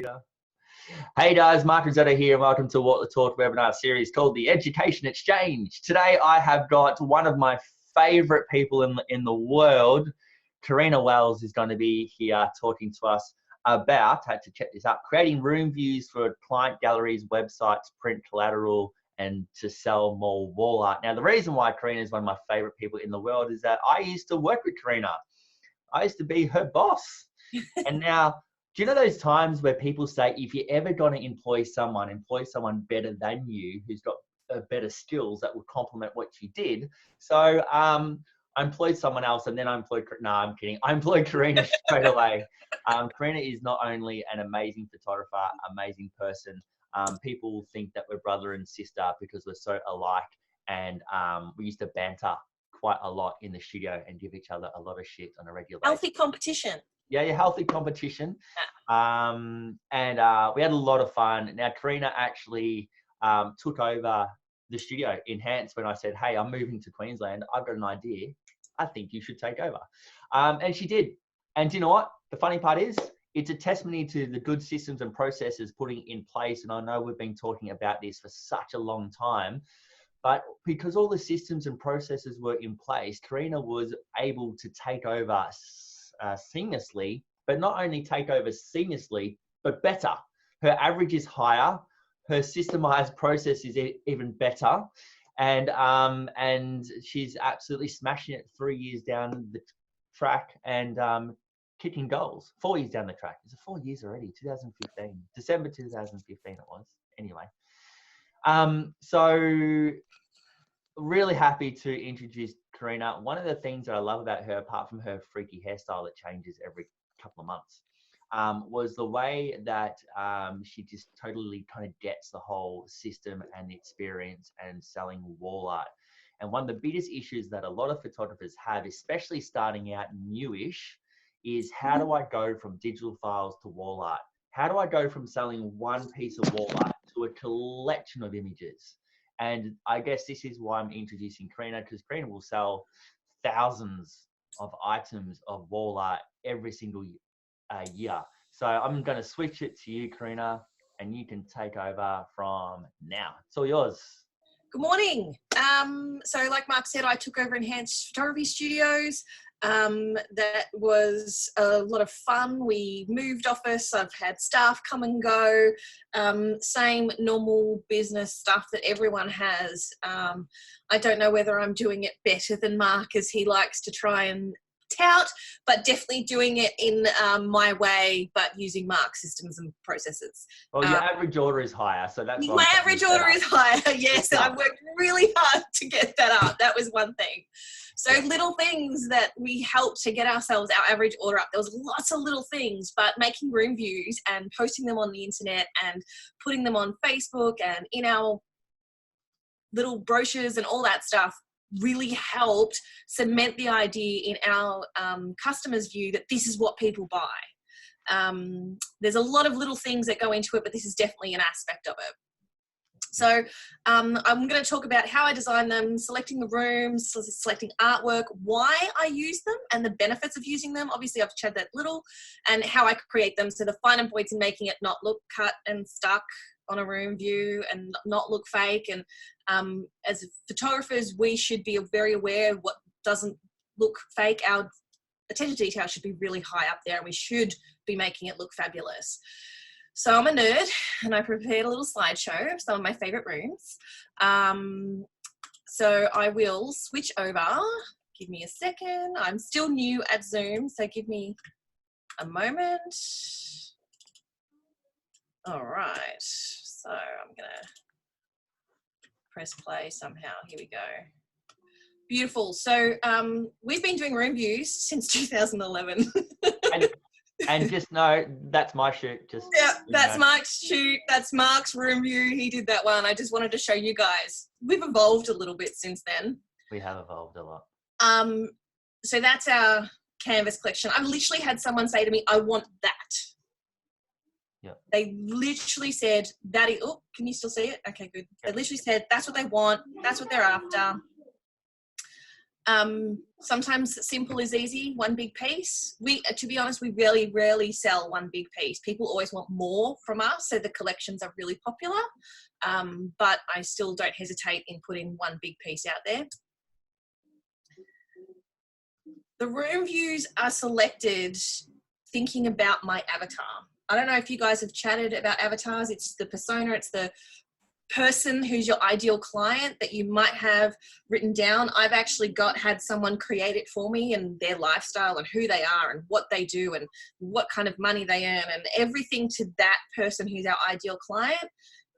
computer. Hey guys, Mark Rossetto here and welcome to Walk the Talk webinar series called the Education Exchange. Today I have got one of my favorite people in the world. Karina Wells is going to be here talking to us about, I had to check this up, creating room views for client galleries, websites, print collateral, and to sell more wall art. Now, the reason why Karina is one of my favorite people in the world is that I used to work with Karina. I used to be her boss. And now, do you know those times where people say, if you're ever going to employ someone better than you, who's got better skills that would complement what you did. So I employed someone else and then I employed, no, I'm kidding. I employed Karina straight away. Karina is not only an amazing photographer, amazing person. People think that we're brother and sister because we're so alike. And we used to banter quite a lot in the studio and give each other a lot of shit on a regular basis. Healthy competition. Yeah, healthy competition. We had a lot of fun. Now, Karina actually took over the studio in Hants when I said, hey, I'm moving to Queensland. I've got an idea. I think you should take over. And she did. And do you know what? The funny part is, it's a testimony to the good systems and processes putting in place. And I know we've been talking about this for such a long time. But because all the systems and processes were in place, Karina was able to take over seamlessly, but not only take over seamlessly, but better. Her average is higher. Her systemized process is even better. And she's absolutely smashing it 3 years down the track and kicking goals. 4 years down the track. Is it 4 years already? 2015. December 2015 it was. Anyway. So really happy to introduce Karina. One of the things that I love about her, apart from her freaky hairstyle that changes every couple of months, was the way that she just totally kind of gets the whole system and the experience and selling wall art. And one of the biggest issues that a lot of photographers have, especially starting out newish, is how do I go from digital files to wall art? How do I go from selling one piece of wall art to a collection of images? And I guess this is why I'm introducing Karina, because Karina will sell thousands of items of wall art every single year. So I'm going to switch it to you, Karina, and you can take over from now. It's all yours. Good morning. So like Mark said, I took over Enhanced Photography Studios. That was a lot of fun. We moved office. I've had staff come and go. Same normal business stuff that everyone has. I don't know whether I'm doing it better than Mark, as he likes to try and tout, but definitely doing it in my way, but using Mark's systems and processes. Well, your average order is higher, so that's my average order is higher. Yes, and I've worked really hard to get that up. That was one thing. So little things that we helped to get ourselves our average order up. There was lots of little things, but making room views and posting them on the internet and putting them on Facebook and in our little brochures and all that stuff really helped cement the idea in our customers' view that this is what people buy. There's a lot of little things that go into it, but this is definitely an aspect of it. So I'm going to talk about how I design them, selecting the rooms, selecting artwork, why I use them and the benefits of using them. Obviously, I've chatted that little, and how I create them. So the finer points in making it not look cut and stuck on a room view and not look fake. And as photographers, we should be very aware of what doesn't look fake. Our attention to detail should be really high up there, and we should be making it look fabulous. So I'm a nerd, and I prepared a little slideshow of some of my favorite rooms. So I will switch over. Give me a second. I'm still new at Zoom, so give me a moment. All right, so I'm gonna press play somehow. Here we go. Beautiful. So we've been doing room views since 2011. And just know that's my shoot. Just yeah, that's Mark's shoot. That's Mark's room view. He did that one. I just wanted to show you guys. We've evolved a little bit since then. We have evolved a lot. So that's our canvas collection. I've literally had someone say to me, I want that. Yeah. They literally said, that is, oh, can you still see it? Okay, good. They literally said, that's what they want. That's what they're after. Sometimes simple is easy, one big piece. To be honest, we rarely sell one big piece. People always want more from us, so the collections are really popular. But I still don't hesitate in putting one big piece out there. The room views are selected thinking about my avatar. I don't know if you guys have chatted about avatars. It's the persona, it's the person who's your ideal client that you might have written down. I've actually had someone create it for me, and their lifestyle and who they are and what they do and what kind of money they earn and everything to that person who's our ideal client.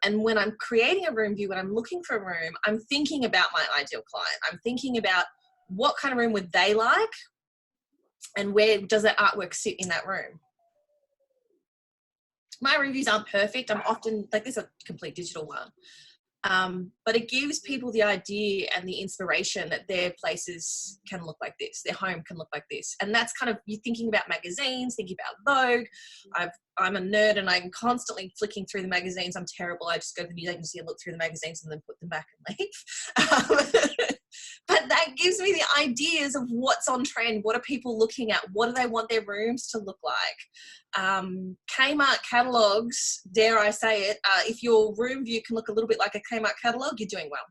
And when I'm creating a room view, when I'm looking for a room, I'm thinking about my ideal client. I'm thinking about what kind of room would they like and where does that artwork sit in that room. My reviews aren't perfect. I'm often like, this is a complete digital one. But it gives people the idea and the inspiration that their places can look like this, their home can look like this. And that's kind of, you're thinking about magazines, thinking about Vogue. I'm a nerd and I'm constantly flicking through the magazines. I'm terrible. I just go to the news agency and look through the magazines and then put them back and leave. But that gives me the ideas of what's on trend. What are people looking at? What do they want their rooms to look like? Kmart catalogs, dare I say it, if your room view can look a little bit like a Kmart catalog, you're doing well.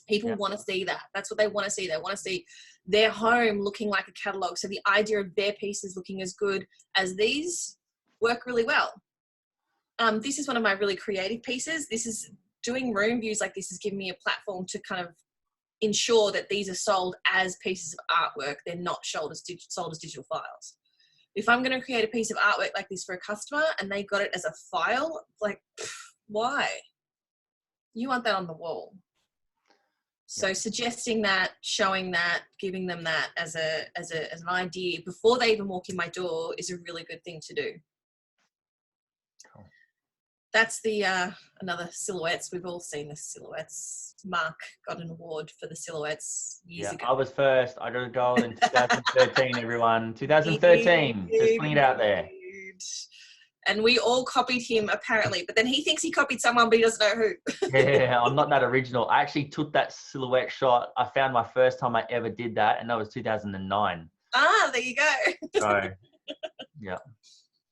People want to see that. That's what they want to see. They want to see their home looking like a catalog. So the idea of their pieces looking as good as these work really well. This is one of my really creative pieces. This is doing room views like this has given me a platform to kind of ensure that these are sold as pieces of artwork. They're not sold as digital files. If I'm going to create a piece of artwork like this for a customer and they got it as a file, like, why? You want that on the wall. So suggesting that, showing that, giving them that as an idea before they even walk in my door is a really good thing to do. Cool. That's the another silhouettes. We've all seen the silhouettes. Mark got an award for the silhouettes years ago. I was first. I got a gold in 2013, everyone. 2013. Just putting it out there. And we all copied him apparently, but then he thinks he copied someone, but he doesn't know who. Yeah, I'm not that original. I actually took that silhouette shot. I found my first time I ever did that, and that was 2009. Ah, there you go. So, yeah.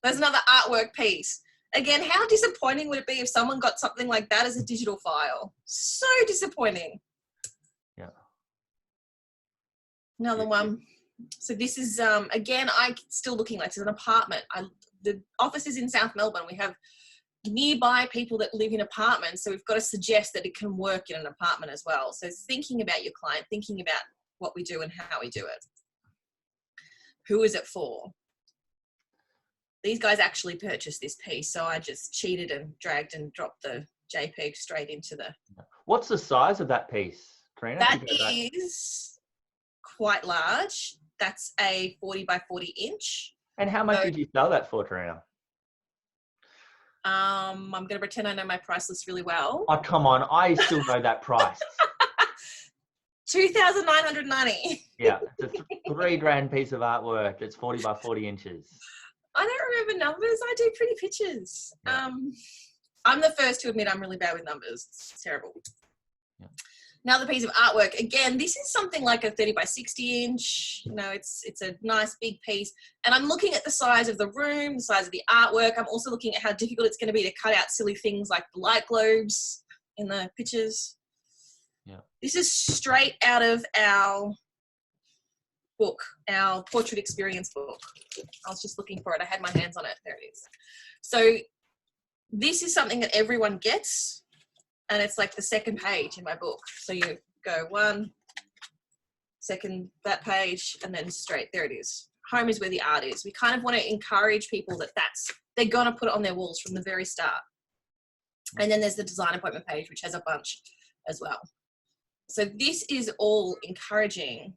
There's another artwork piece. Again, how disappointing would it be if someone got something like that as a digital file? So disappointing. Yeah. Another one. So this is, again, I'm still looking like it's an apartment. The office is in South Melbourne. We have nearby people that live in apartments. So we've got to suggest that it can work in an apartment as well. So thinking about your client, thinking about what we do and how we do it. Who is it for? These guys actually purchased this piece, so I just cheated and dragged and dropped the JPEG straight into the... What's the size of that piece, Karina? That is quite large. That's a 40 by 40 inch. And how much did you sell that for, Karina? I'm going to pretend I know my price list really well. Oh, come on. I still know that price. 2,990. Yeah, it's a $3,000 piece of artwork. It's 40 by 40 inches. I don't remember numbers. I do pretty pictures. Yeah. I'm the first to admit I'm really bad with numbers. It's terrible. Yeah. Another piece of artwork. Again, this is something like a 30 by 60 inch. You know, it's a nice big piece. And I'm looking at the size of the room, the size of the artwork. I'm also looking at how difficult it's going to be to cut out silly things like the light globes in the pictures. Yeah. This is straight out of our book, our portrait experience book. I was just looking for it. I had my hands on it. There it is. So this is something that everyone gets, and it's like the second page in my book. So you go one, second, that page, and then straight. There it is. Home is where the art is. We kind of want to encourage people that they're going to put it on their walls from the very start. And then there's the design appointment page, which has a bunch as well. So this is all encouraging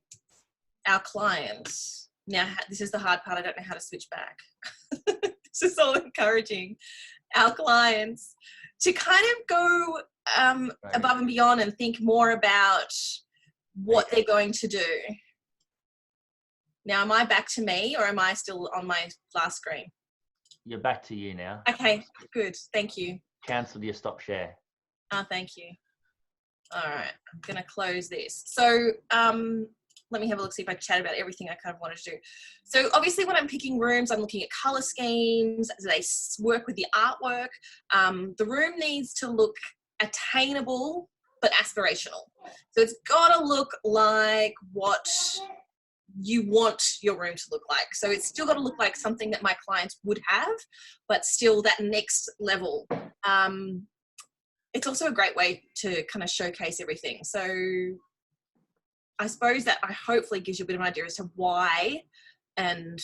our clients. Now, this is the hard part. I don't know how to switch back. This is all encouraging our clients to kind of go above and beyond and think more about what they're going to do. Now, am I back to me or am I still on my last screen? You're back to you now. Okay, good. Thank you. Cancel your stop share. Thank you. All right, I'm going to close this. So let me have a look, see if I chat about everything I kind of wanted to do. So obviously when I'm picking rooms, I'm looking at color schemes. Do they work with the artwork? The room needs to look attainable but aspirational. So it's got to look like what you want your room to look like. So it's still got to look like something that my clients would have, but still that next level. It's also a great way to kind of showcase everything. So I suppose that I hopefully gives you a bit of an idea as to why and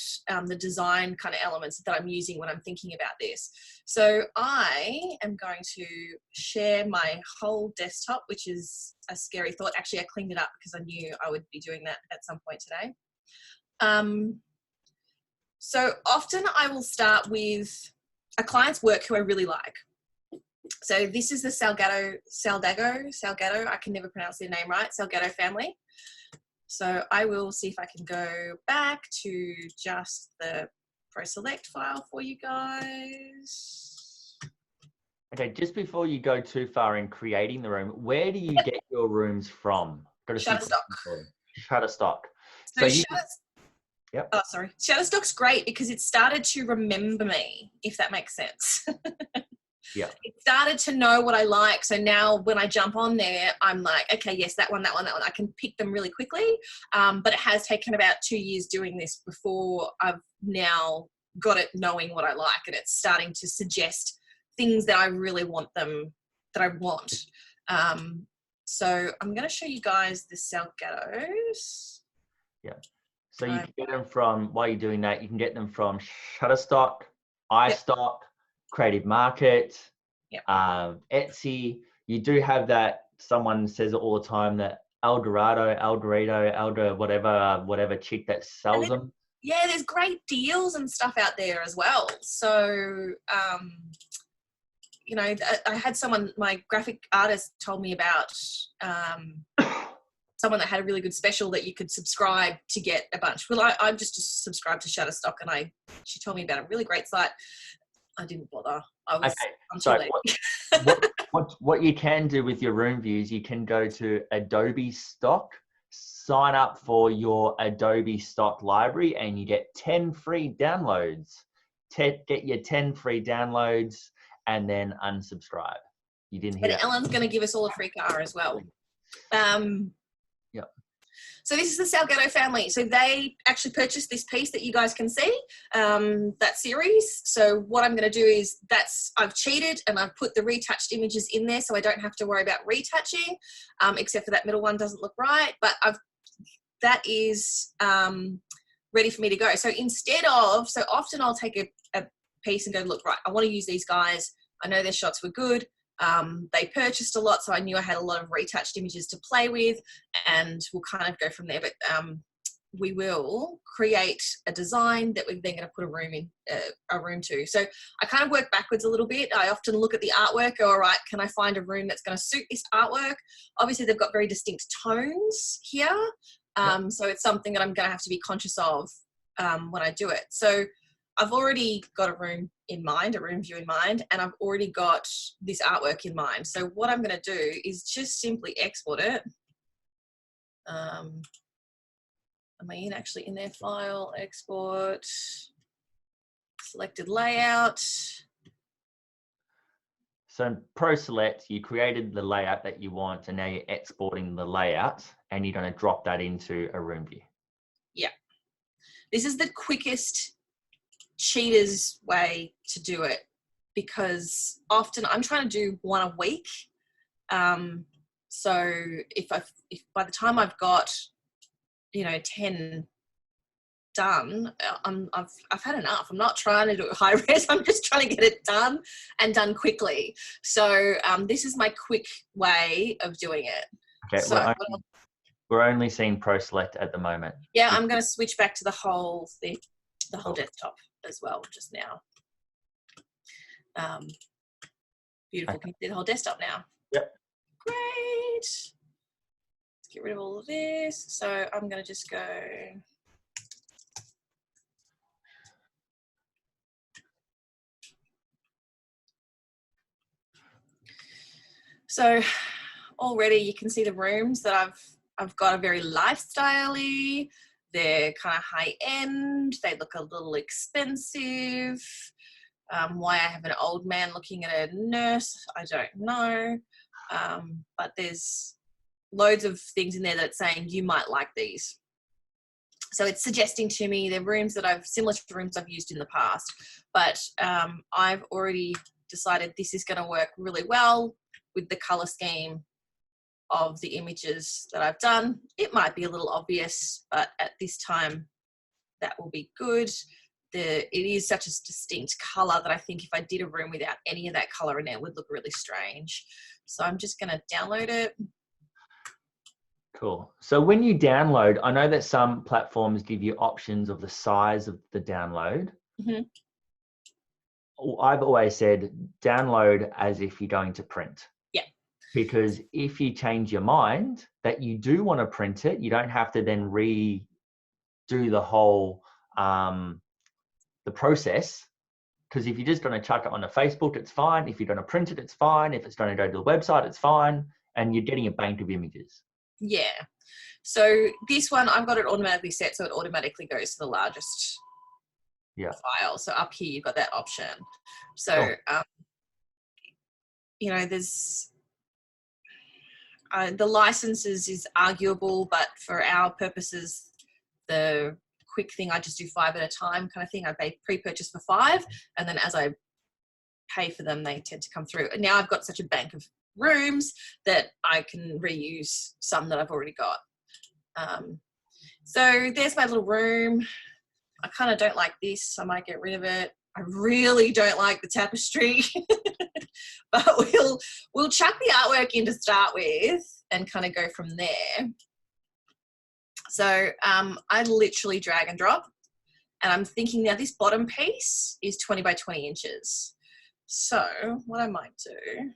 the design kind of elements that I'm using when I'm thinking about this. So I am going to share my whole desktop, which is a scary thought. Actually, I cleaned it up because I knew I would be doing that at some point today. So often I will start with a client's work who I really like. So this is the Salgado, I can never pronounce their name right, Salgado family. So I will see if I can go back to just the Pro Select file for you guys. Okay, just before you go too far in creating the room, where do you get your rooms from? Shutterstock. Shutterstock. So Yep. Oh, sorry. Shutterstock's great because it started to remember me, if that makes sense. Yeah. It started to know what I like. So now when I jump on there, I'm like, okay, yes, that one. I can pick them really quickly. But it has taken about 2 years doing this before I've now got it knowing what I like. And it's starting to suggest things that I really want that I want. So I'm going to show you guys the Salgados. Yeah. So you can get them from, while you're doing that, you can get them from Shutterstock, iStock, Creative Market, Etsy. You do have that, someone says it all the time, that Eldorado, whatever chick that sells them. Yeah, there's great deals and stuff out there as well. So, you know, I had someone, my graphic artist told me about someone that had a really good special that you could subscribe to get a bunch. Well, I just subscribed to Shutterstock and she told me about a really great site. I didn't bother. I'm too late. What you can do with your room views, you can go to Adobe Stock, sign up for your Adobe Stock library, and you get 10 free downloads. Get your 10 free downloads and then unsubscribe. You didn't hear that? Ellen's going to give us all a free car as well. Yeah. So this is the Salgado family. So they actually purchased this piece that you guys can see, that series. So what I'm going to do is I've cheated and I've put the retouched images in there so I don't have to worry about retouching, except for that middle one doesn't look right. But that is ready for me to go. So so often I'll take a piece and go, look, right, I want to use these guys. I know their shots were good. They purchased a lot, so I knew I had a lot of retouched images to play with, and we'll kind of go from there. But we will create a design that we're then going to put a room to. So I kind of work backwards a little bit. I often look at the artwork, go, all right, can I find a room that's going to suit this artwork? Obviously, they've got very distinct tones here, so it's something that I'm going to have to be conscious of when I do it. So I've already got a room view in mind, and I've already got this artwork in mind. So what I'm going to do is just simply export it. Am I actually in their file? Export, selected layout. So in Pro Select, you created the layout that you want, and now you're exporting the layout, and you're going to drop that into a room view. Yeah. This is the quickest cheaters way to do it, because often I'm trying to do one a week. So if by the time I've got 10 done, I've had enough. I'm not trying to do it high res. I'm just trying to get it done and done quickly. So this is my quick way of doing it. Okay, so we're only seeing Pro Select at the moment. Yeah, I'm going to switch back to the whole thing, the whole desktop as well just now. Beautiful. Okay. Can you see the whole desktop now? Yep. Great. Let's get rid of all of this. So I'm going to just go. So already you can see the rooms that I've got are very lifestyle-y. They're kind of high end. They look a little expensive. Why I have an old man looking at a nurse, I don't know. But there's loads of things in there that's saying you might like these. So it's suggesting to me they're rooms that similar to rooms I've used in the past, but I've already decided this is going to work really well with the color scheme of the images that I've done. It might be a little obvious, but at this time that will be good. It is such a distinct color that I think if I did a room without any of that color in it, it would look really strange. So I'm just going to download it. Cool. So when you download, I know that some platforms give you options of the size of the download. Mm-hmm. I've always said download as if you're going to print. Yeah. Because if you change your mind that you do want to print it, you don't have to then redo the whole the process. Because if you're just going to chuck it on a Facebook, it's fine. If you're going to print it, it's fine. If it's going to go to the website, it's fine. And you're getting a bank of images. Yeah. So this one, I've got it automatically set, so it automatically goes to the largest file. So up here, you've got that option. So, you know, there's the licenses is arguable, but for our purposes, the quick thing, I just do 5 at a time kind of thing. I pre-purchase for 5, and then as I pay for them, they tend to come through. And now I've got such a bank of rooms that I can reuse some that I've already got. So there's my little room. I kind of don't like this. I might get rid of it. I really don't like the tapestry, but we'll chuck the artwork in to start with and kind of go from there. So I literally drag and drop, and I'm thinking now this bottom piece is 20 by 20 inches. So what I might do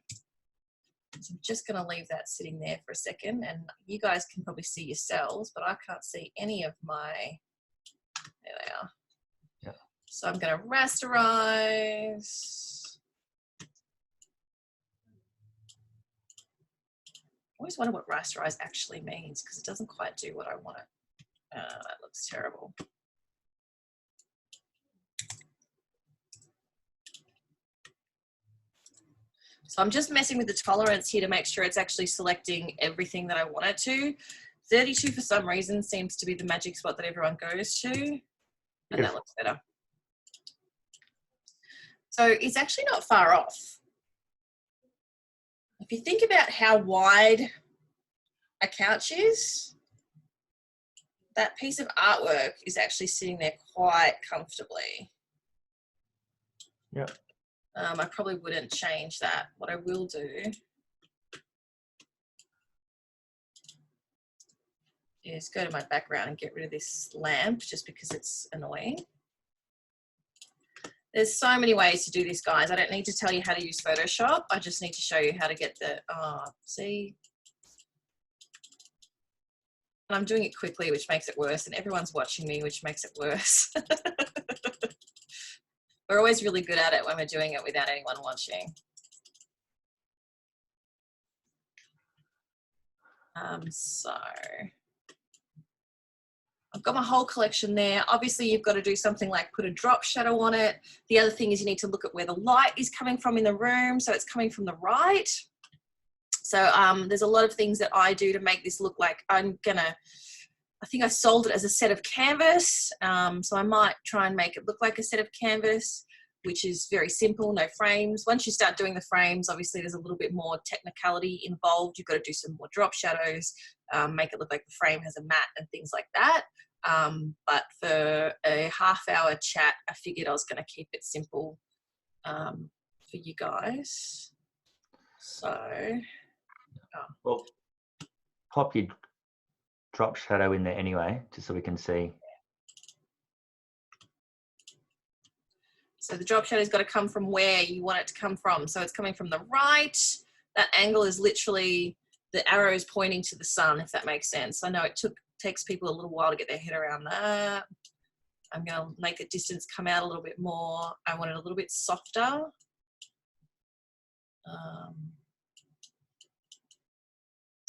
is I'm just going to leave that sitting there for a second, and you guys can probably see yourselves, but I can't see any of my, there they are. Yeah. So I'm going to rasterize. I always wonder what rasterize actually means because it doesn't quite do what I want it. That looks terrible. So I'm just messing with the tolerance here to make sure it's actually selecting everything that I want it to. 32 for some reason seems to be the magic spot that everyone goes to. And that looks better. So it's actually not far off. If you think about how wide a couch is, that piece of artwork is actually sitting there quite comfortably. Yeah. I probably wouldn't change that. What I will do is go to my background and get rid of this lamp just because it's annoying. There's so many ways to do this, guys. I don't need to tell you how to use Photoshop. I just need to show you how to get the, see? And I'm doing it quickly, which makes it worse, and everyone's watching me, which makes it worse. We're always really good at it when we're doing it without anyone watching. So I've got my whole collection there. Obviously, you've got to do something like put a drop shadow on it. The other thing is you need to look at where the light is coming from in the room. So it's coming from the right. So there's a lot of things that I do to make this look like I think I sold it as a set of canvas. So I might try and make it look like a set of canvas, which is very simple, no frames. Once you start doing the frames, obviously there's a little bit more technicality involved. You've got to do some more drop shadows, make it look like the frame has a mat and things like that. But for a half-hour chat, I figured I was going to keep it simple for you guys. So, well, pop your drop shadow in there anyway, just so we can see. So the drop shadow's got to come from where you want it to come from. So it's coming from the right. That angle is literally, the arrow is pointing to the sun, if that makes sense. I know it takes people a little while to get their head around that. I'm going to make the distance come out a little bit more. I want it a little bit softer.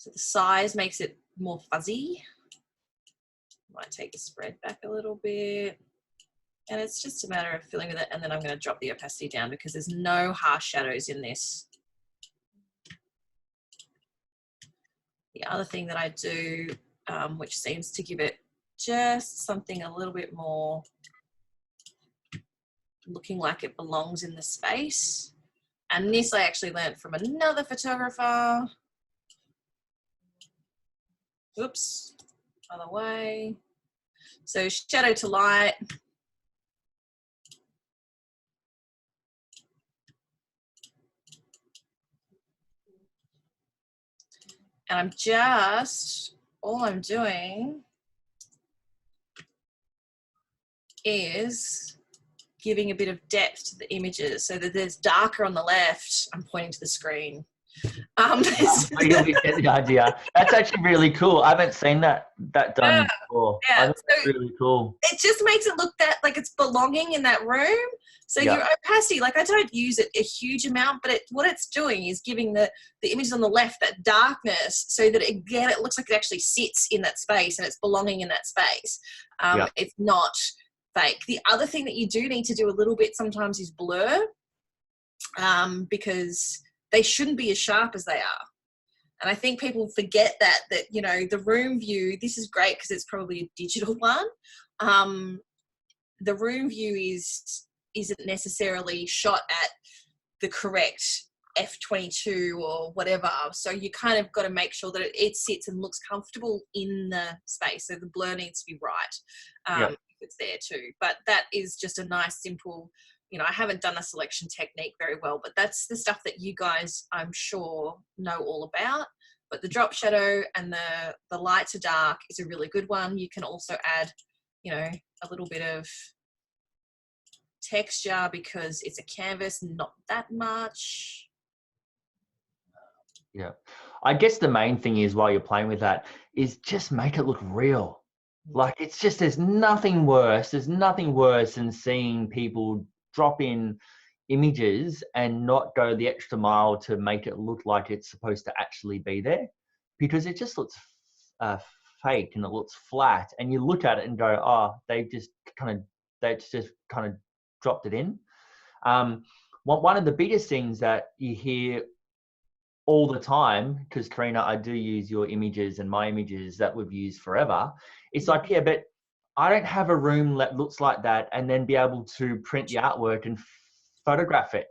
So the size makes it more fuzzy. Might take the spread back a little bit. And it's just a matter of filling with it. And then I'm going to drop the opacity down because there's no harsh shadows in this. The other thing that I do, which seems to give it just something a little bit more looking like it belongs in the space. And this I actually learned from another photographer. Oops, other way. So shadow to light. And I'm just, all I'm doing is giving a bit of depth to the images so that there's darker on the left. I'm pointing to the screen. You'll be getting the idea. That's actually really cool. I haven't seen that done before. I think that's really cool. It just makes it look that like it's belonging in that room. So your opacity, like I don't use it a huge amount, but what it's doing is giving the images on the left that darkness so that again it looks like it actually sits in that space and it's belonging in that space. It's not fake. The other thing that you do need to do a little bit sometimes is blur, because they shouldn't be as sharp as they are. And I think people forget that, you know, the room view, this is great because it's probably a digital one. The room view isn't necessarily shot at the correct f22 or whatever. So you kind of got to make sure that it sits and looks comfortable in the space. So the blur needs to be right if it's there too. But that is just a nice, simple, you know, I haven't done a selection technique very well, but that's the stuff that you guys, I'm sure, know all about. But the drop shadow and the light to dark is a really good one. You can also add, you know, a little bit of texture because it's a canvas, not that much. Yeah. I guess the main thing is while you're playing with that is just make it look real. Like it's just, there's nothing worse than seeing people drop in images and not go the extra mile to make it look like it's supposed to actually be there, because it just looks fake and it looks flat, and you look at it and go, oh, they've just kind of dropped it in. One of the biggest things that you hear all the time, because Karina, I do use your images and my images that we've used forever. It's like, yeah, but I don't have a room that looks like that and then be able to print the artwork and photograph it.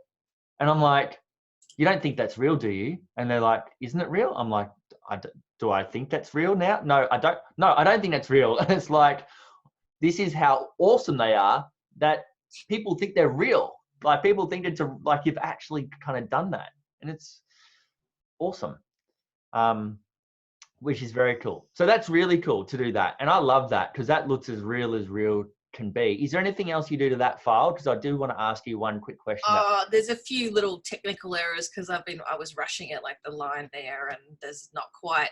And I'm like, you don't think that's real, do you? And they're like, isn't it real? I'm like, do I think that's real now? No, I don't. No, I don't think that's real. And it's like, this is how awesome they are that people think they're real. Like people think it's like you've actually kind of done that, and it's awesome. Which is very cool. So that's really cool to do that. And I love that because that looks as real can be. Is there anything else you do to that file? Because I do want to ask you one quick question. There's a few little technical errors because I was rushing it, like the line there, and there's not quite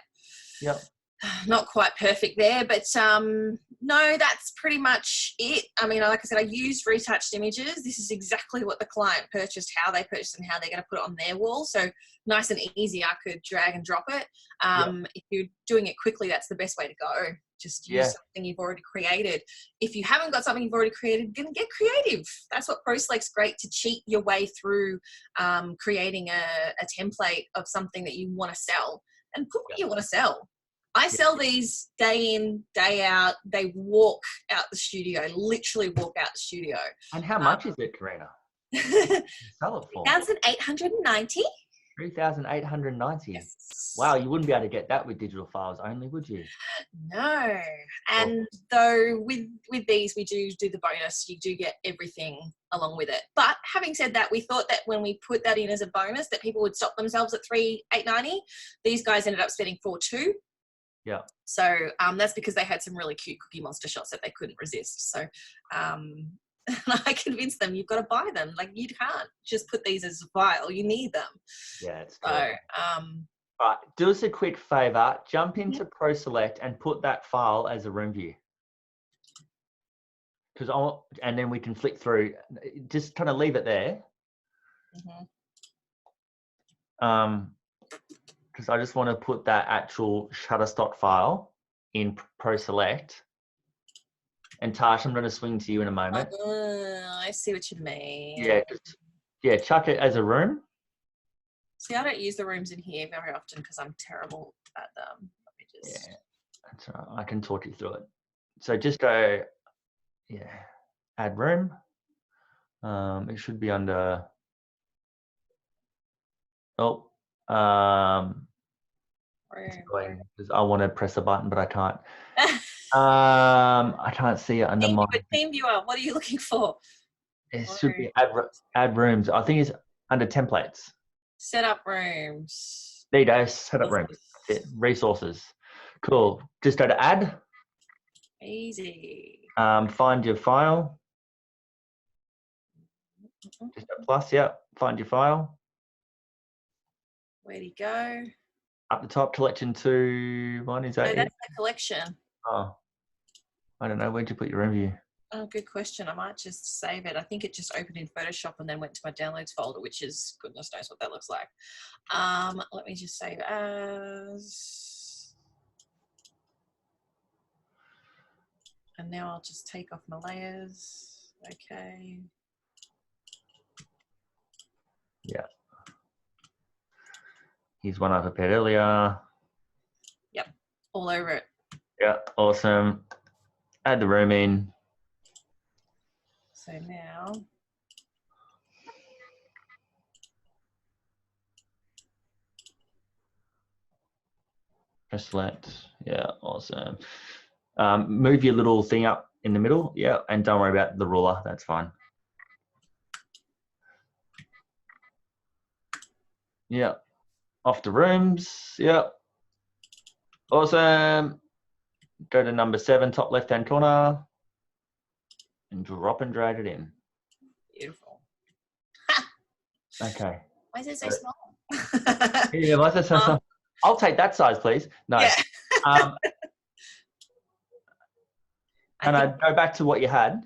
perfect there, but no, that's pretty much it. I mean, like I said, I used retouched images. This is exactly what the client purchased, how they purchased and how they're going to put it on their wall. So nice and easy, I could drag and drop it. If you're doing it quickly, that's the best way to go. Just use something you've already created. If you haven't got something you've already created, then get creative. That's what ProSelect's great, to cheat your way through creating a template of something that you want to sell, and put what you want to sell. I sell these day in, day out. They walk out the studio, literally walk out the studio. And how much is it, Karina? Sell it for 3,890. 3,890. Yes. Wow, you wouldn't be able to get that with digital files only, would you? No. And though with these we do the bonus, you do get everything along with it. But having said that, we thought that when we put that in as a bonus that people would stop themselves at 3,890. These guys ended up spending 4,200. Yeah. So that's because they had some really cute Cookie Monster shots that they couldn't resist. So I convinced them, you've got to buy them. Like, you can't just put these as a file. You need them. Yeah, it's so. Right, do us a quick favor. Jump into ProSelect and put that file as a room view. And then we can flick through. Just kind of leave it there. Because because I just want to put that actual Shutterstock file in Pro Select. And Tash, I'm going to swing to you in a moment. I see what you mean. Yeah, chuck it as a room. See, I don't use the rooms in here very often because I'm terrible at them. Let me just... Yeah, that's all right. I can talk you through it. So just go, add room. It should be under, because I want to press a button, but I can't. I can't see it under my team viewer. What are you looking for? It should be add rooms. I think it's under templates. Set up rooms. There you go. Set up rooms. Resources. Cool. Just go to add. Easy. Find your file. Just a plus. Yep. Find your file. Where'd he go? Up the top, collection 2. One is that? No, that's the collection. Oh, I don't know. Where'd you put your room view? Oh, good question. I might just save it. I think it just opened in Photoshop and then went to my downloads folder, which is goodness knows what that looks like. Let me just save as. And now I'll just take off my layers. Okay. Yeah. Here's one I prepared earlier. Yep. All over it. Yeah. Awesome. Add the room in. So now. Press select. Yeah, awesome. Move your little thing up in the middle. Yeah, and don't worry about the ruler. That's fine. Yeah. Off to rooms. Yeah. Awesome. Go to number 7, top left-hand corner, and drop and drag it in. Beautiful. Okay. Why is it so small? Yeah, why is it so small? I'll take that size, please. No. Yeah. And I go back to what you had.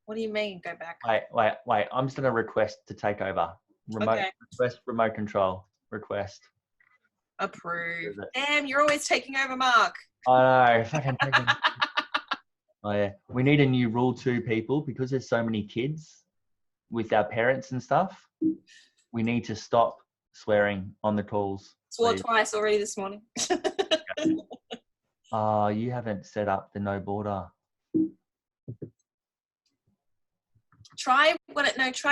What do you mean, go back? Wait. I'm just going to request to take over. Request remote control. Request. Approve. Damn, you're always taking over, Mark. I know. Fucking taking. Oh yeah. We need a new rule too, people, because there's so many kids with our parents and stuff. We need to stop swearing on the calls. Swore twice already this morning. Oh, you haven't set up the no border. Try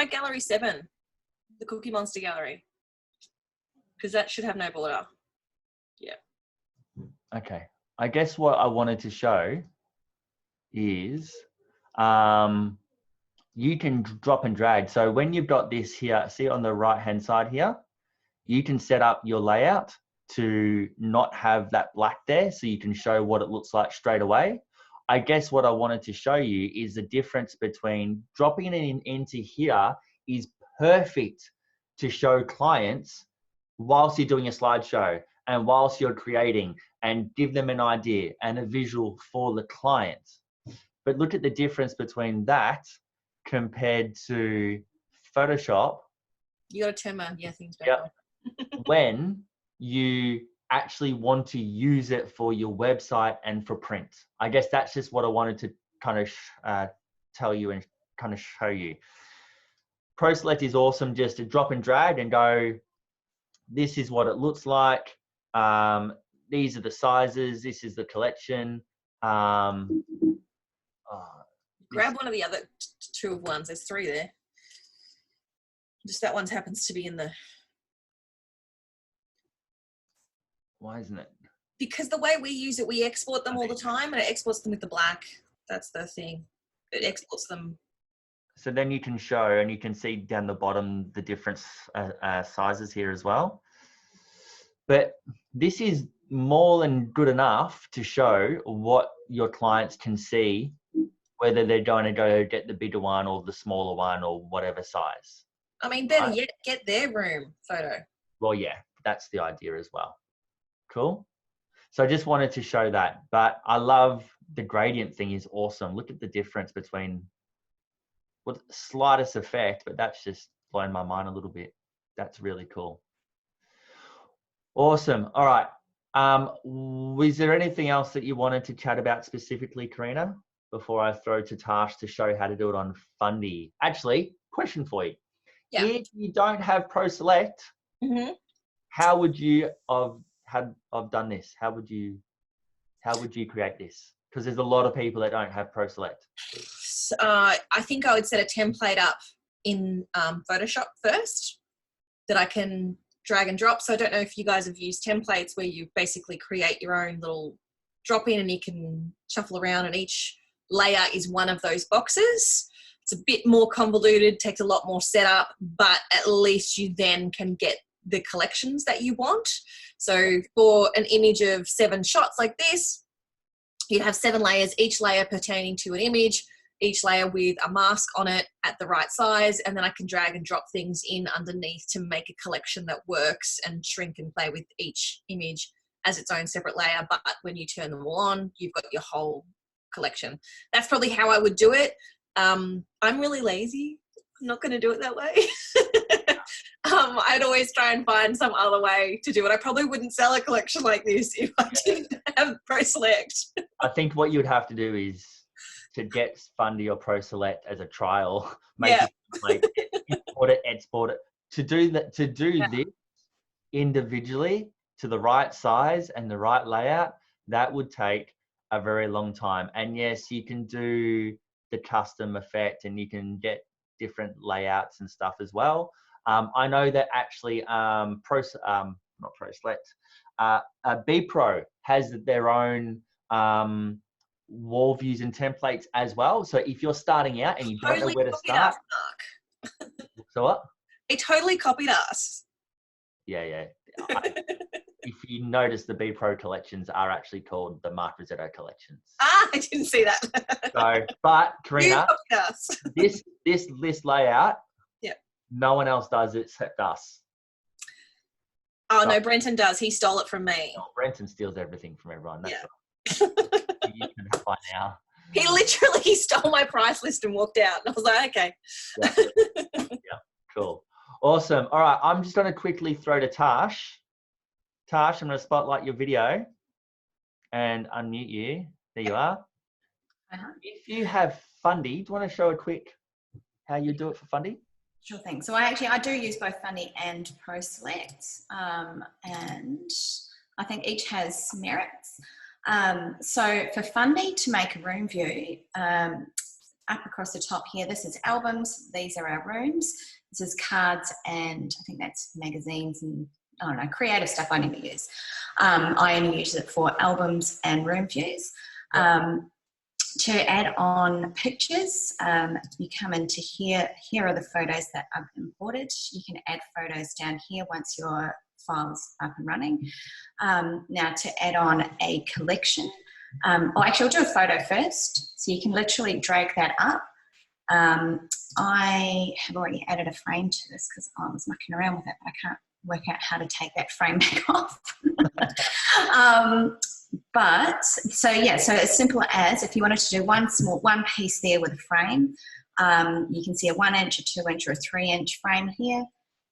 Gallery 7, the Cookie Monster Gallery, because that should have no border. Yeah. Okay. I guess what I wanted to show is you can drop and drag. So when you've got this here, see on the right-hand side here, you can set up your layout to not have that black there, so you can show what it looks like straight away. I guess what I wanted to show you is the difference between dropping it into here is perfect to show clients whilst you're doing a slideshow and whilst you're creating, and give them an idea and a visual for the client. But look at the difference between that compared to Photoshop. You got to turn my things back on. When you actually want to use it for your website and for print. I guess that's just what I wanted to kind of tell you and kind of show you. Pro Select is awesome, just to drop and drag and go, this is what it looks like. These are the sizes. This is the collection. Grab one of the other 2 of ones. There's 3 there. Just that one happens to be in the... Why isn't it? Because the way we use it, we export them all the time, and it exports them with the black. That's the thing. It exports them. So then you can show, and you can see down the bottom the different sizes here as well. But this is more than good enough to show what your clients can see, whether they're going to go get the bigger one or the smaller one or whatever size. I mean, better yet, get their room photo. Well, yeah, that's the idea as well. Cool. So I just wanted to show that, but I love the gradient thing is awesome. Look at the difference between what slightest effect, but that's just blown my mind a little bit. That's really cool. Awesome. All right. Was there anything else that you wanted to chat about specifically, Karina, before I throw to Tash to show how to do it on Fundy? Actually, question for you. Yeah. If you don't have Pro Select, how would you have done this? How would you create this? Because there's a lot of people that don't have Pro Select. I think I would set a template up in Photoshop first that I can drag and drop. So I don't know if you guys have used templates where you basically create your own little drop in and you can shuffle around, and each layer is one of those boxes. It's a bit more convoluted, takes a lot more setup, but at least you then can get the collections that you want. So for an image of 7 shots like this, you'd have 7 layers, each layer pertaining to an image, each layer with a mask on it at the right size, and then I can drag and drop things in underneath to make a collection that works and shrink and play with each image as its own separate layer. But when you turn them all on, you've got your whole collection. That's probably how I would do it. I'm really lazy. I'm not going to do it that way. I'd always try and find some other way to do it. I probably wouldn't sell a collection like this if I didn't have Pro Select. I think what you'd have to do is to get Fundy or Pro Select as a trial, make it like import it, export it. To do this individually to the right size and the right layout, that would take a very long time. And yes, you can do the custom effect and you can get different layouts and stuff as well. I know that actually B Pro has their own wall views and templates as well. So if you're starting out and you don't know where to start, so what? It totally copied us. Yeah. If you notice, the B Pro collections are actually called the Mark Rossetto collections. I didn't see that. So, but Karina, this list layout, no one else does it except us. Oh, no, Brenton does. He stole it from me. Oh, Brenton steals everything from everyone. That's right. You can have by now. He literally stole my price list and walked out. And I was like, okay. Yeah, cool. Awesome. All right, I'm just going to quickly throw to Tash. Tash, I'm going to spotlight your video and unmute you. There you are. If you have Fundy, do you want to show a quick how you do it for Fundy? Sure thing. So I do use both Fundy and Pro Select, and I think each has merits. So for Fundy, to make a room view, up across the top here, this is albums. These are our rooms. This is cards, and I think that's magazines and I don't know, creative stuff I never use. I only use it for albums and room views. To add on pictures, you come into here. Here are the photos that I've imported. You can add photos down here once your file's up and running. Now to add on a collection, actually I'll do a photo first. So you can literally drag that up. I have already added a frame to this because I was mucking around with it, but I can't work out how to take that frame back off. So as simple as if you wanted to do one piece there with a frame, you can see a 1 inch, a 2 inch or a 3 inch frame here.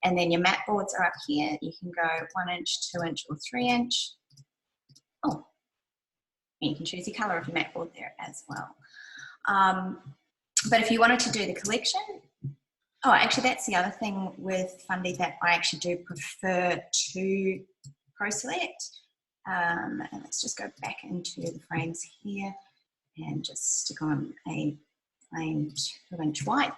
And then your mat boards are up here. You can go 1 inch, 2 inch or 3 inch. Oh, and you can choose your color of your mat board there as well. But if you wanted to do the collection, actually that's the other thing with Fundy that I actually do prefer to Pro Select. And let's just go back into the frames here and just stick on a plain 2 inch white.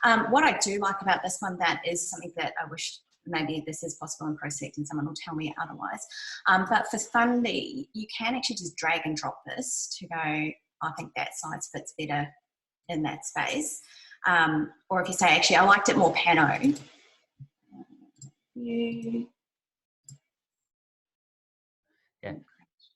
What I do like about this one, that is something that I wish maybe this is possible in Pro Select and someone will tell me otherwise. But for Fundy, you can actually just drag and drop this to go, I think that size fits better in that space. Or if you say, actually, I liked it more pano. Yeah.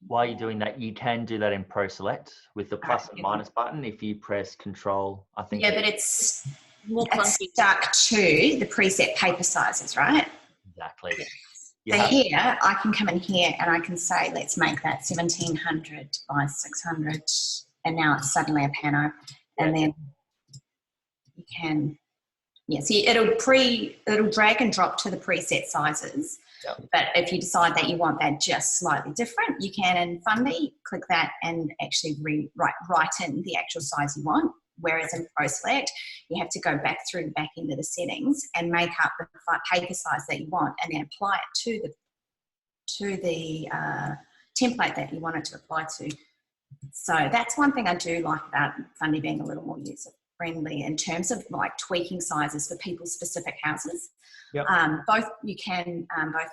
While you're doing that, you can do that in Pro Select with the plus and minus button if you press Control. I think. Yeah, but it's stuck to the preset paper sizes, right? Exactly. So here, I can come in here and I can say, let's make that 1700 by 600, and now it's suddenly a pano. And then you can Yeah, see, it'll drag and drop to the preset sizes. Yep. But if you decide that you want that just slightly different, you can in Fundy click that and actually write in the actual size you want. Whereas in ProSelect, you have to go back through the back end of the settings and make up the paper size that you want, and then apply it to the template that you want it to apply to. So that's one thing I do like about Fundy being a little more user friendly in terms of like tweaking sizes for people's specific houses. Yep. Both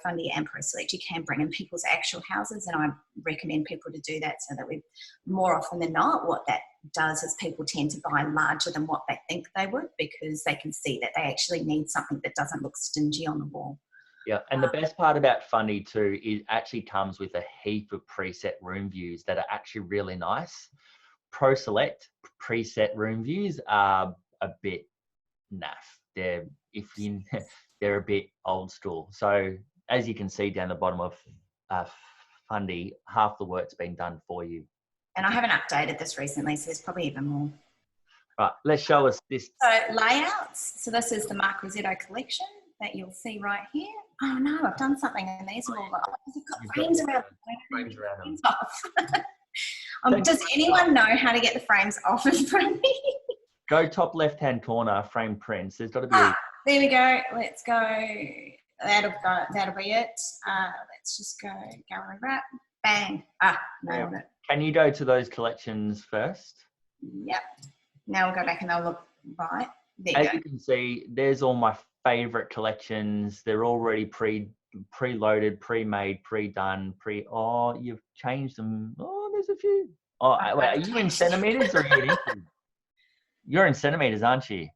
Fundy and ProSelect, you can bring in people's actual houses, and I recommend people to do that so that we, more often than not, what that does is people tend to buy larger than what they think they would, because they can see that they actually need something that doesn't look stingy on the wall. Yeah, and the best part about Fundy too is it actually comes with a heap of preset room views that are actually really nice. ProSelect preset room views are a bit naff. They're a bit old school. So as you can see down the bottom of Fundy, half the work's been done for you. And I haven't updated this recently, so there's probably even more. Right, let's show us this. So layouts. So this is the Mark Rossetto collection that you'll see right here. Oh no, I've done something and these are all I've got frames around them. Does anyone know how to get the frames off in front of me? Go top left-hand corner, frame prints. There's got to be. There we go. Let's go. That'll be it. Let's just go gallery wrap. Bang. Nailed it. Can you go to those collections first? Yep. Now we'll go back and they'll look right. There As you go. you can see, there's all my favorite collections. They're already preloaded, pre-made, pre-done, Oh, you've changed them. Oh, there's a few. Oh, wait, are you in centimeters or are you in inches? You're in centimeters, aren't you?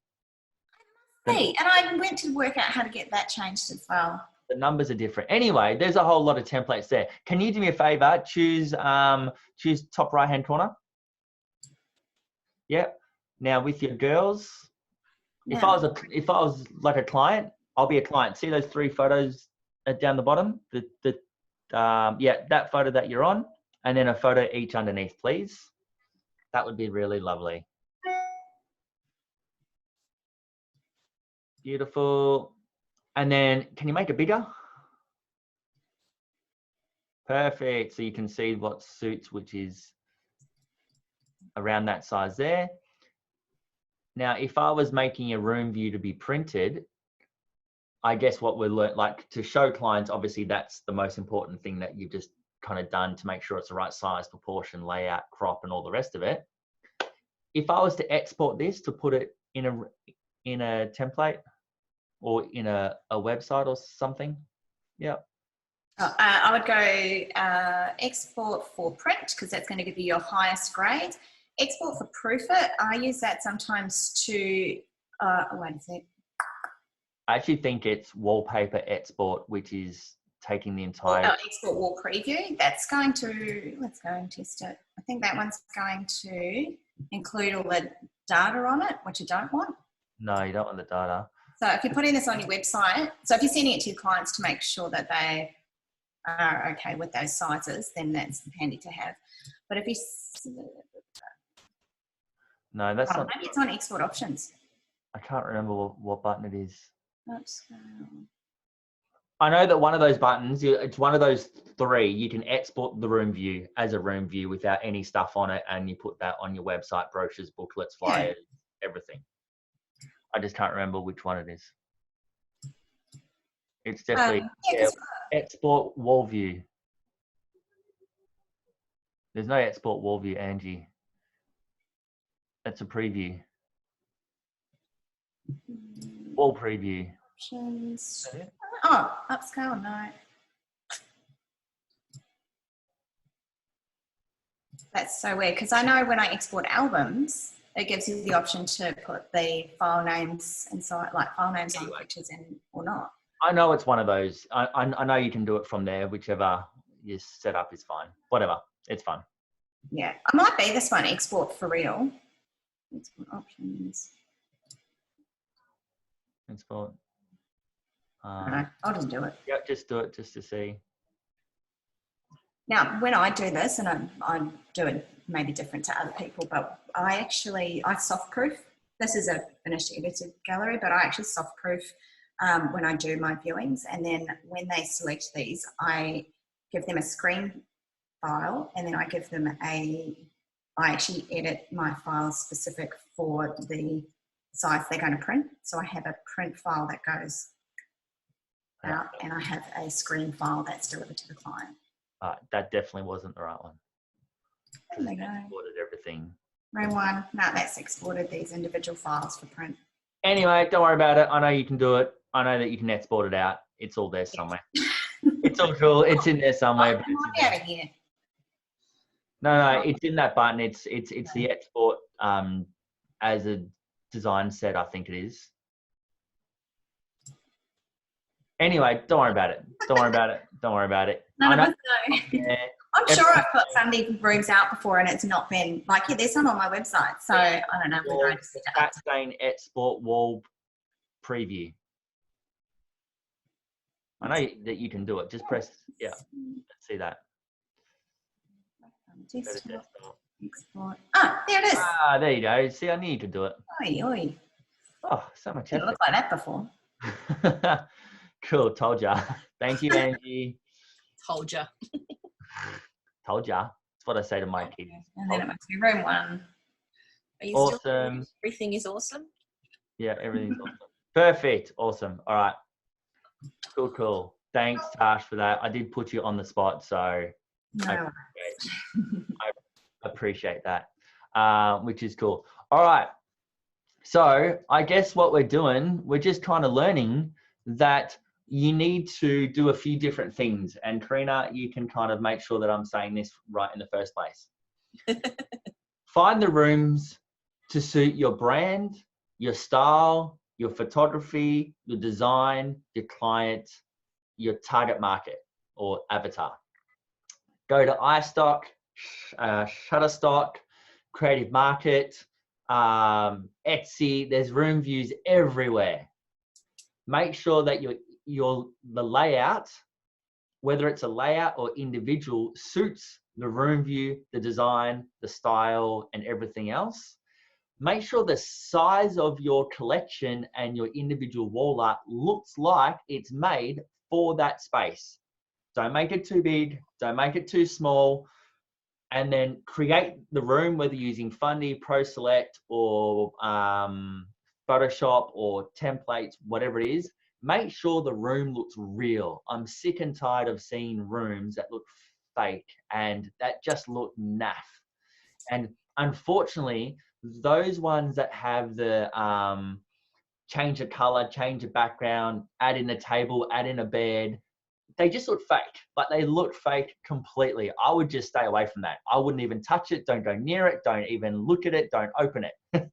Hey, and I went to work out how to get that changed as well. The numbers are different. Anyway, there's a whole lot of templates there. Can you do me a favor? Choose top right-hand corner. Yep. Now with your girls, Yeah. if I was like a client, I'll be a client. See those 3 photos down the bottom? That photo that you're on, and then a photo each underneath, please. That would be really lovely. Beautiful. And then can you make it bigger? Perfect. So you can see what suits, which is around that size there. Now, if I was making a room view to be printed, I guess what we're like to show clients, obviously that's the most important thing that you've just kind of done to make sure it's the right size, proportion, layout, crop, and all the rest of it. If I was to export this to put it in a template or in a website or something, yeah. I would go export for print, because that's going to give you your highest grade. Export for Proofit, I use that sometimes to, wait a sec. I actually think it's wallpaper export, which is taking the entire... export wall preview. That's going to, let's go and test it. I think that one's going to include all the data on it, which you don't want. No, you don't want the data. So if you're putting this on your website, so if you're sending it to your clients to make sure that they are okay with those sizes, then that's handy to have. But if you... No, that's not... Maybe it's on export options. I can't remember what button it is. Upscale. I know that one of those buttons, it's one of those 3. You can export the room view as a room view without any stuff on it, and you put that on your website, brochures, booklets, flyers, everything. I just can't remember which one it is. It's definitely export wall view. There's no export wall view, Angie. That's a preview. Wall preview. Options. Oh, upscale, no. That's so weird, because I know when I export albums, it gives you the option to put the file names inside, like file names on pictures in or not. I know it's one of those. I know you can do it from there. Whichever you set up is fine. Whatever, it's fun. Yeah, I might be this one, export for real. Export options. Export. No, I'll just do it. Yeah, just do it just to see. Now, when I do this, and I do it maybe different to other people, but I soft proof. this is a finished edited gallery, but I actually soft-proof when I do my viewings. And then when they select these, I give them a screen file, and then I give them I actually edit my files specific for the size they're going to print. So I have a print file that goes out, and I have a screen file that's delivered to the client. That definitely wasn't the right one. There we go. Exported everything. Room one. No, that's exported these individual files for print. Anyway, don't worry about it. I know you can do it. I know that you can export it out. It's all there somewhere. It's all cool. It's in there somewhere. But it's in there. Here. No, it's in that button. It's the export as a design set, I think it is. Anyway, don't worry about it. Don't worry about it. Don't worry about it. None of us know. Yeah. I'm sure I've put Fundy rooms out before and it's not been like, yeah, there's some on my website. So I don't know whether I just set it up. Cat stain export wall preview. I know that you can do it. Just press, yeah. Let's see that. Export. Oh, there it is. There you go. See, I knew you could do it. Oi, oi. Oh, so much Didn't look like that before. Cool. Told ya. Thank you, Angie. Told ya. Told ya. That's what I say to my kids. And then it must be room one. Are you Awesome. still, everything is awesome? Yeah, everything's awesome. Perfect. Awesome. All right. Cool. Thanks, Tash, for that. I did put you on the spot, so No. I appreciate that, which is cool. All right. So I guess what we're doing, we're just kind of learning that you need to do a few different things. And Karina, you can kind of make sure that I'm saying this right in the first place. Find the rooms to suit your brand, your style, your photography, your design, your client, your target market or avatar. Go to iStock, Shutterstock, Creative Market, Etsy. There's room views everywhere. Make sure that the layout, whether it's a layout or individual, suits the room view, the design, the style, and everything else. Make sure the size of your collection and your individual wall art looks like it's made for that space. Don't make it too big. Don't make it too small. And then create the room, whether using Fundy, Pro Select, or Photoshop, or templates, whatever it is. Make sure the room looks real. I'm sick and tired of seeing rooms that look fake and that just look naff. And unfortunately, those ones that have the change of color, change of background, add in a table, add in a bed, they just look fake. Like they look fake completely. I would just stay away from that. I wouldn't even touch it. Don't go near it. Don't even look at it. Don't open it.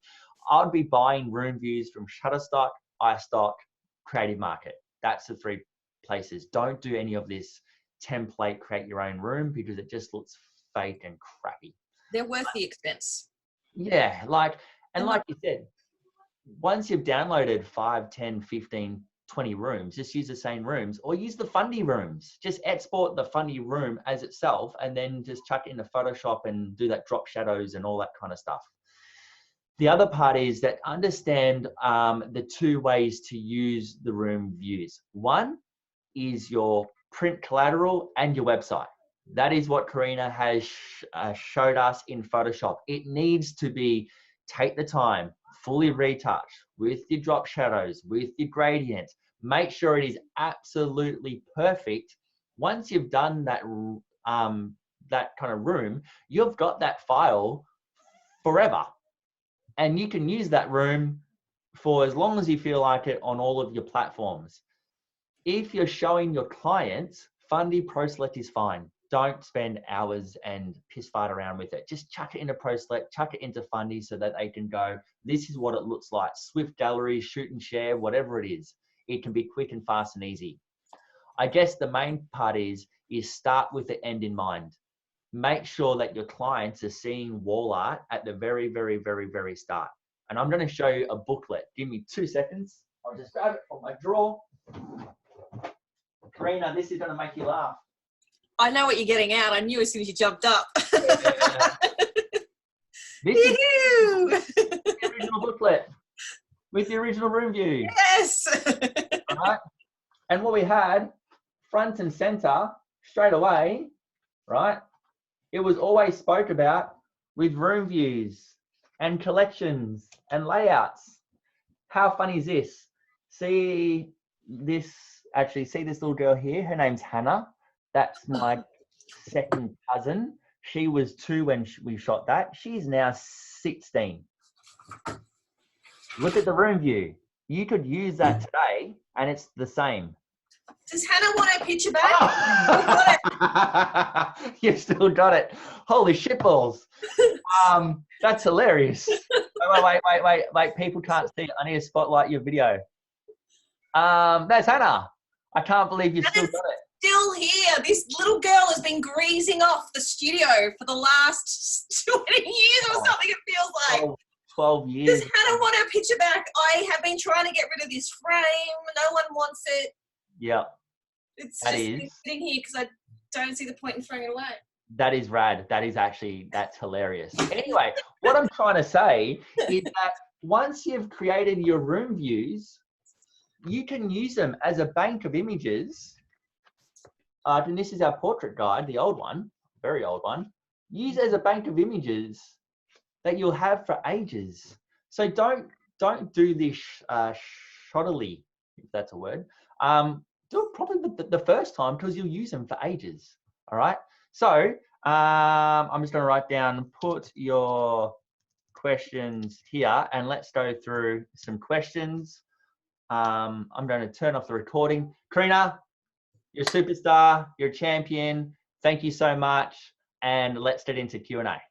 I'd be buying room views from Shutterstock, iStock, Creative Market. That's the three places. Don't do any of this template, create your own room, because it just looks fake and crappy. They're worth the expense. Yeah, like you said, once you've downloaded 5, 10, 15, 20 rooms, just use the same rooms or use the Fundy rooms. Just export the Fundy room as itself and then just chuck it into Photoshop and do that drop shadows and all that kind of stuff. The other part is that understand the two ways to use the room views. One is your print collateral and your website. That is what Karina has showed us in Photoshop. It needs to be, take the time, fully retouch with your drop shadows, with your gradients. Make sure it is absolutely perfect. Once you've done that, that kind of room, you've got that file forever. And you can use that room for as long as you feel like it on all of your platforms. If you're showing your clients, Fundy Pro Select is fine. Don't spend hours and piss fight around with it. Just chuck it into Pro Select, chuck it into Fundy so that they can go, this is what it looks like. Swift gallery, shoot and share, whatever it is. It can be quick and fast and easy. I guess the main part is start with the end in mind. Make sure that your clients are seeing wall art at the very, very, very, very start. And I'm going to show you a booklet. Give me 2 seconds. I'll just grab it from my drawer. Karina, this is going to make you laugh. I know what you're getting out. I knew as soon as you jumped up. Yeah. This is original booklet with the original room view. Yes. All right. And what we had front and center straight away, right? It was always spoke about with room views and collections and layouts. How funny is this? See this little girl here? Her name's Hannah. That's my second cousin. She was 2 when we shot that. She's now 16. Look at the room view. You could use that today and it's the same. Does Hannah want her picture back? You've still got it. Holy shitballs. That's hilarious. Wait. People can't see it. I need to spotlight your video. That's Hannah. I can't believe you've still got it. Still here. This little girl has been greasing off the studio for the last 20 years or something, it feels like. 12 years. Does Hannah want her picture back? I have been trying to get rid of this frame. No one wants it. Yeah. It's just sitting here because I don't see the point in throwing it away. That is rad. That's hilarious. Anyway, what I'm trying to say is that once you've created your room views, you can use them as a bank of images. And this is our portrait guide, the old one, very old one. Use as a bank of images that you'll have for ages. So don't do this shoddily, if that's a word. Do it probably the first time because you'll use them for ages. All right. So I'm just going to write down, put your questions here, and let's go through some questions. I'm going to turn off the recording. Karina, you're a superstar. You're a champion. Thank you so much. And let's get into Q&A.